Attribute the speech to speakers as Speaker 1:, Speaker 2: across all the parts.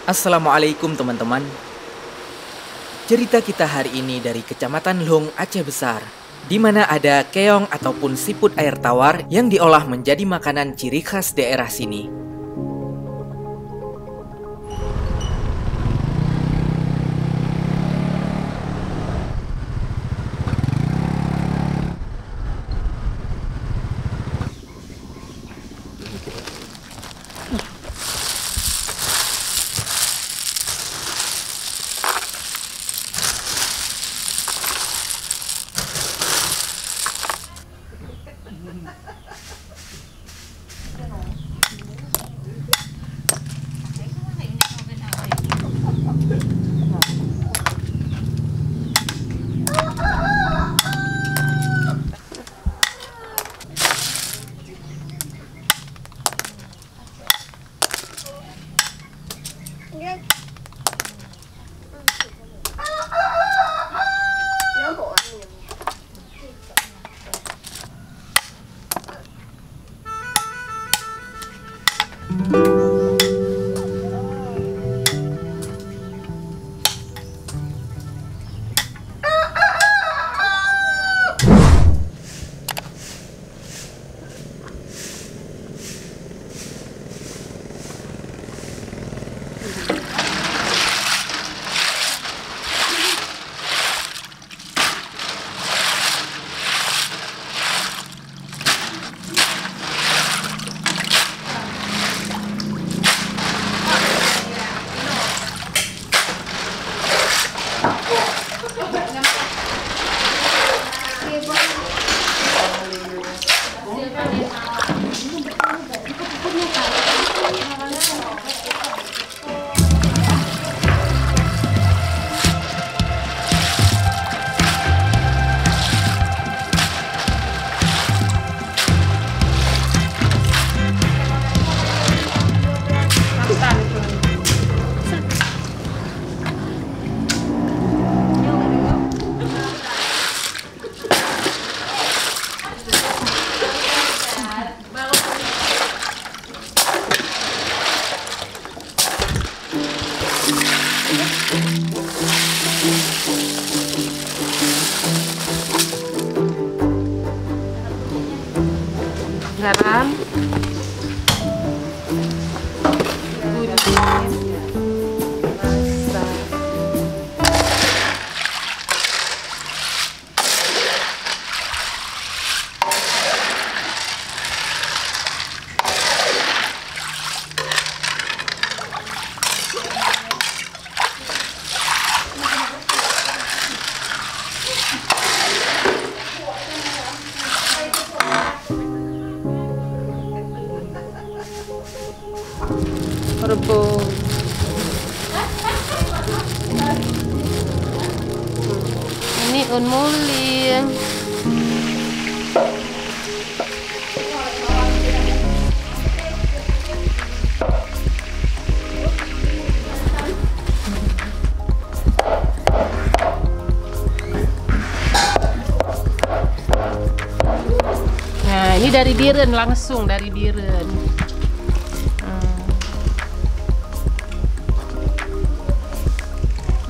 Speaker 1: Assalamualaikum teman-teman. Cerita kita hari ini dari Kecamatan Lhung, Aceh Besar, di mana ada keong ataupun siput air tawar yang diolah menjadi makanan ciri khas daerah sini.
Speaker 2: Garam, kunyit, rasa. Rebus. Ini unmulin. Nah, ini dari biren, langsung dari biren.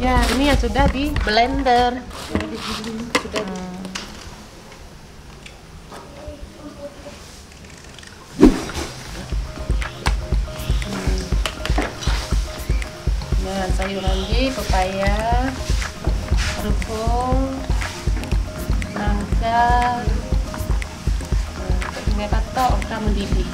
Speaker 2: Ya, ini yang sudah di blender. Sudah. Nah, sayuran di pepaya, rebung, nangka, ini patok, kamu mendidih.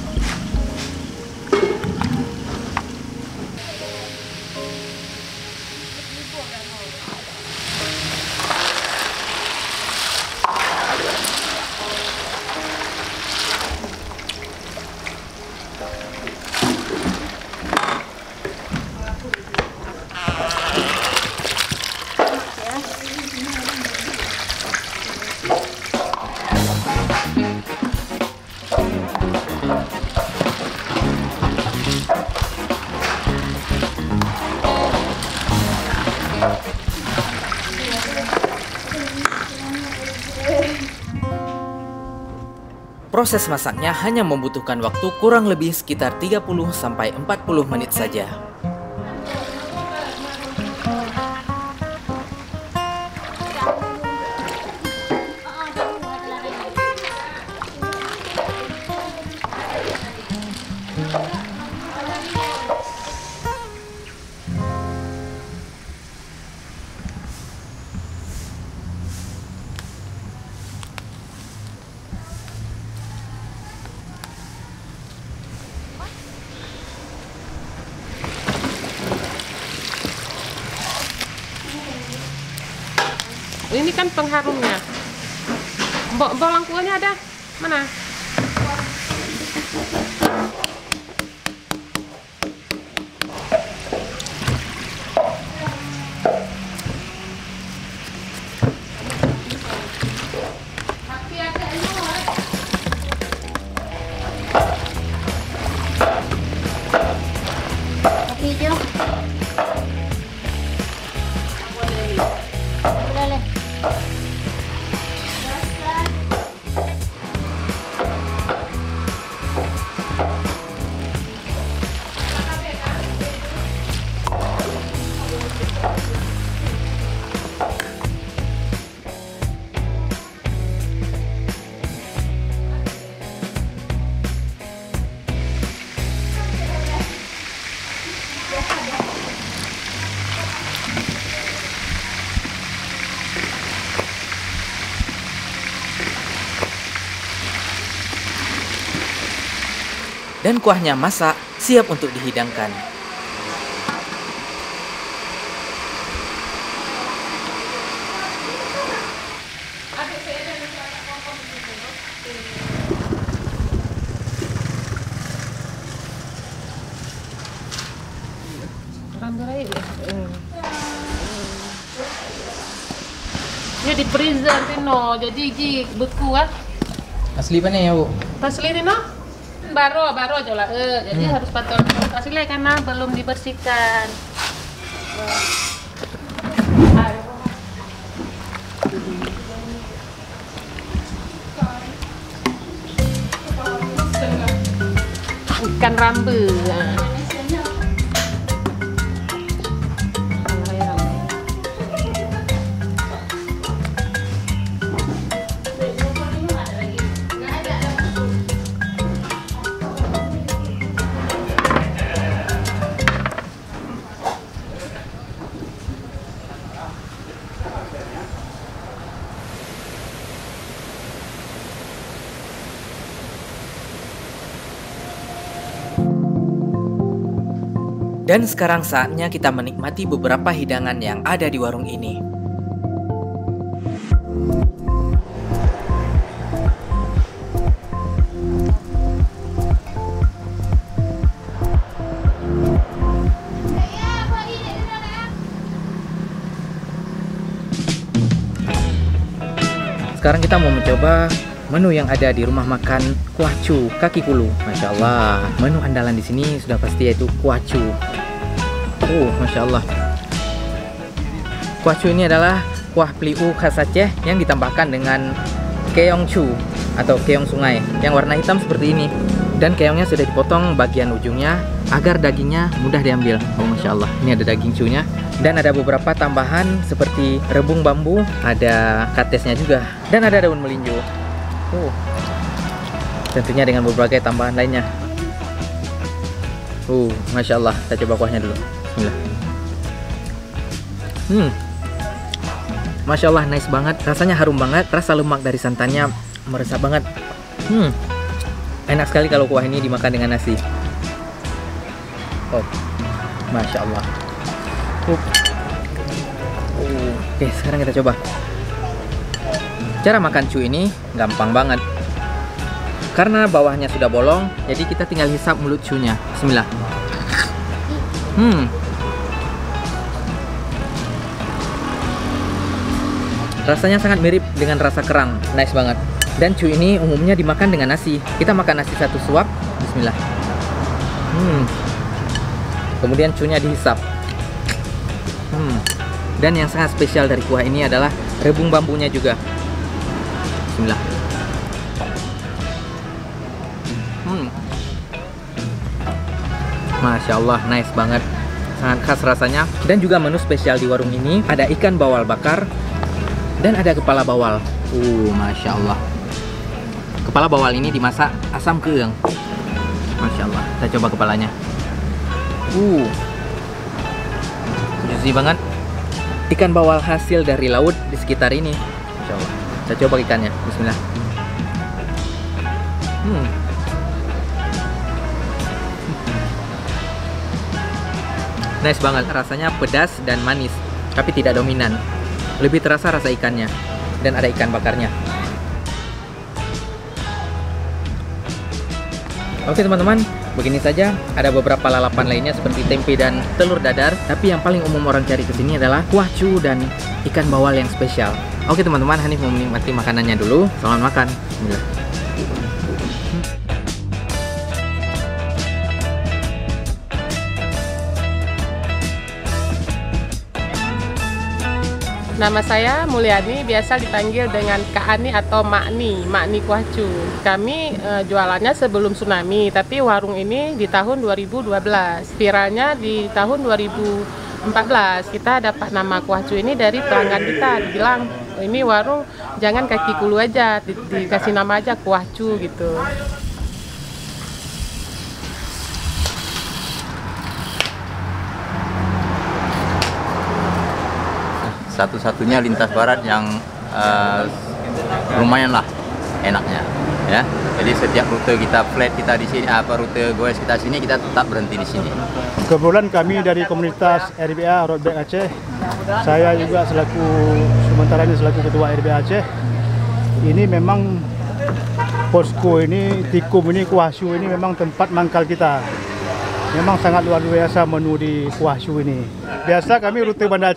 Speaker 1: Proses masaknya hanya membutuhkan waktu kurang lebih sekitar 30-40 menit saja.
Speaker 2: Ini kan pengharumnya. Bawang kuahnya ada? Mana?
Speaker 3: Hijau. Boleh.
Speaker 1: Dan kuahnya masak, siap untuk dihidangkan.
Speaker 2: Dia di freezer Tino, jadi beku ah.
Speaker 1: Asli mana ya, Bu?
Speaker 2: Asli Tino? Baru aja lah. Jadi harus patol asli karena belum dibersihkan. Ikan rambe.
Speaker 1: Dan sekarang saatnya kita menikmati beberapa hidangan yang ada di warung ini. Sekarang kita mau mencoba menu yang ada di rumah makan Kuah Cu Kaki Kulu. Masya Allah, menu andalan di sini sudah pasti yaitu kuah cu. Masya Allah. Kuah cu ini adalah kuah pliu khas Aceh yang ditambahkan dengan keong cu atau keong sungai yang warna hitam seperti ini. Dan keongnya sudah dipotong bagian ujungnya agar dagingnya mudah diambil. Masya Allah, ini ada daging cunya. Dan ada beberapa tambahan seperti rebung bambu, ada katesnya juga, dan ada daun melinjo. Tentunya dengan berbagai tambahan lainnya. Masya Allah, kita coba kuahnya dulu. Bismillah. Masya Allah, nice banget. Rasanya harum banget, rasa lemak dari santannya meresap banget. Enak sekali kalau kuah ini dimakan dengan nasi. Masya Allah. Oke, sekarang kita coba. Cara makan cu ini gampang banget. Karena bawahnya sudah bolong, jadi kita tinggal hisap mulut cunya. Bismillah. Rasanya sangat mirip dengan rasa kerang. Nice banget. Dan cu ini umumnya dimakan dengan nasi. Kita makan nasi satu suap. Bismillah. Kemudian cunya dihisap. Dan yang sangat spesial dari kuah ini adalah rebung bambunya juga. Bismillah. Masya Allah, nice banget. Sangat khas rasanya. Dan juga menu spesial di warung ini ada ikan bawal bakar dan ada kepala bawal. Masya Allah. Kepala bawal ini dimasak asam keeng. Masya Allah. Kita coba kepalanya. Juicy banget. Ikan bawal hasil dari laut di sekitar ini. Masya Allah. Kita coba ikannya. Bismillah. Nice banget. Rasanya pedas dan manis, tapi tidak dominan. lebih terasa rasa ikannya. Dan ada ikan bakarnya. Oke teman-teman, begini saja. Ada beberapa lalapan lainnya seperti tempe dan telur dadar. Tapi yang paling umum orang cari ke sini adalah kuah cu dan ikan bawal yang spesial. Oke teman-teman, Hanif mau menikmati makanannya dulu. Selamat makan. Bismillah.
Speaker 2: Nama saya Mulyani, biasa dipanggil dengan Kak Ani atau Makni Kuah Cu. Kami jualannya sebelum tsunami, tapi warung ini di tahun 2012. Viralnya di tahun 2014. Kita dapat nama Kuah Cu ini dari pelanggan kita, dibilang ini warung jangan kaki kulu aja, dikasih nama aja Kuah Cu gitu.
Speaker 3: Satu-satunya lintas barat yang lumayan lah enaknya, ya. Jadi setiap rute kita flat kita di sini, rute goes kita sini, kita tetap berhenti di sini.
Speaker 4: Kebetulan kami dari komunitas RBA Road Bike Aceh. Saya juga sementara ini selaku ketua RBA Aceh. Ini memang posko ini, tikum ini, kuah cu ini memang tempat mangkal kita. Memang sangat luar biasa menu di kuah cu ini. Biasa kami rute Banda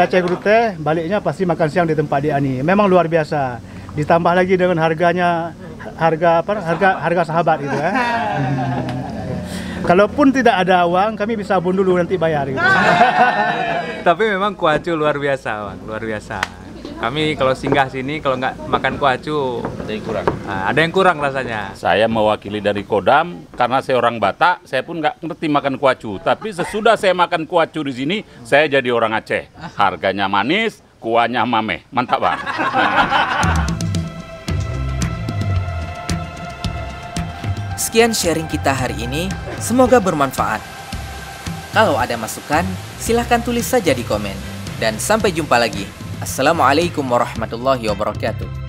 Speaker 4: Aceh rute, baliknya pasti makan siang di tempat dia ini. Memang luar biasa. Ditambah lagi dengan harga sahabat gitu ya. Kalaupun tidak ada uang, kami bisa abun dulu nanti bayar gitu.
Speaker 5: Tapi memang kuah cu luar biasa, Bang. Luar biasa. Kami kalau singgah sini, kalau nggak makan kuah cu, ada yang kurang rasanya.
Speaker 6: Saya mewakili dari Kodam, karena saya orang Batak, saya pun nggak ngerti makan kuah cu. Tapi sesudah saya makan kuah cu di sini, saya jadi orang Aceh. Harganya manis, kuahnya mameh. Mantap, Bang.
Speaker 1: Sekian sharing kita hari ini, semoga bermanfaat. Kalau ada masukan, silahkan tulis saja di komen. Dan sampai jumpa lagi. Assalamualaikum warahmatullahi wabarakatuh.